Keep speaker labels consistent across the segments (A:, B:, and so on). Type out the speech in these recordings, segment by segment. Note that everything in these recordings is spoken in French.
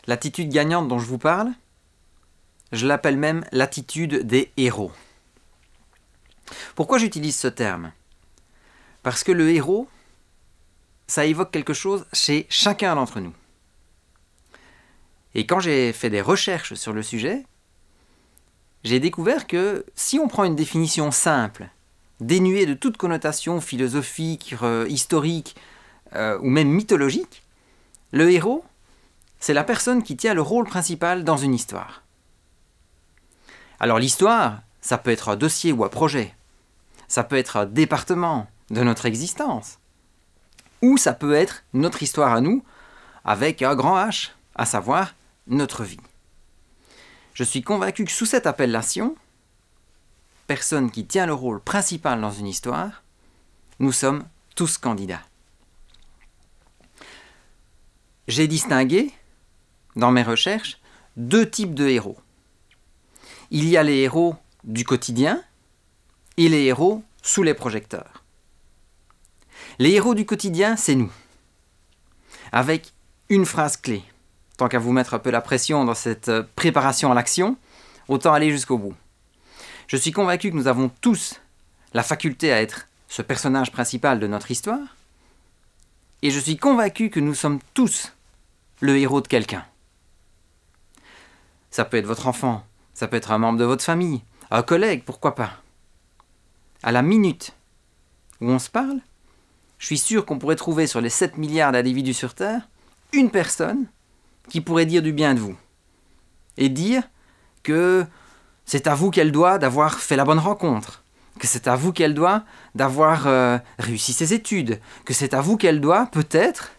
A: L'attitude gagnante dont je vous parle, je l'appelle même l'attitude des héros. Pourquoi j'utilise ce terme? Parce que le héros, ça évoque quelque chose chez chacun d'entre nous. Et quand j'ai fait des recherches sur le sujet, j'ai découvert que si on prend une définition simple, dénuée de toute connotation philosophique, historique ou même mythologique, le héros, c'est la personne qui tient le rôle principal dans une histoire. Alors l'histoire, ça peut être un dossier ou un projet, ça peut être un département de notre existence, ou ça peut être notre histoire à nous, avec un grand H, à savoir notre vie. Je suis convaincu que sous cette appellation, personne qui tient le rôle principal dans une histoire, nous sommes tous candidats. J'ai distingué, dans mes recherches, deux types de héros. Il y a les héros du quotidien et les héros sous les projecteurs. Les héros du quotidien, c'est nous. Avec une phrase clé. Tant qu'à vous mettre un peu la pression dans cette préparation à l'action, autant aller jusqu'au bout. Je suis convaincu que nous avons tous la faculté à être ce personnage principal de notre histoire, et je suis convaincu que nous sommes tous le héros de quelqu'un. Ça peut être votre enfant, ça peut être un membre de votre famille, un collègue, pourquoi pas. À la minute où on se parle, je suis sûr qu'on pourrait trouver sur les 7 milliards d'individus sur Terre, une personne qui pourrait dire du bien de vous. Et dire que c'est à vous qu'elle doit d'avoir fait la bonne rencontre, que c'est à vous qu'elle doit d'avoir réussi ses études, que c'est à vous qu'elle doit, peut-être,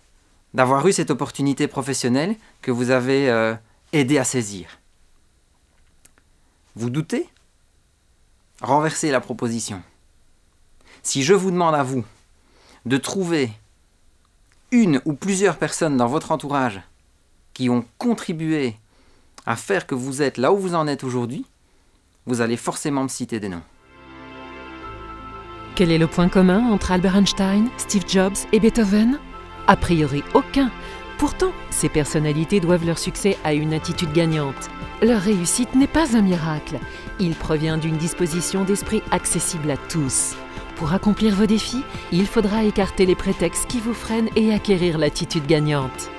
A: d'avoir eu cette opportunité professionnelle que vous avez aidé à saisir. Vous doutez? Renversez la proposition. Si je vous demande à vous de trouver une ou plusieurs personnes dans votre entourage qui ont contribué à faire que vous êtes là où vous en êtes aujourd'hui, vous allez forcément me citer des noms.
B: Quel est le point commun entre Albert Einstein, Steve Jobs et Beethoven? A priori aucun. Pourtant, ces personnalités doivent leur succès à une attitude gagnante. Leur réussite n'est pas un miracle. Il provient d'une disposition d'esprit accessible à tous. Pour accomplir vos défis, il faudra écarter les prétextes qui vous freinent et acquérir l'attitude gagnante.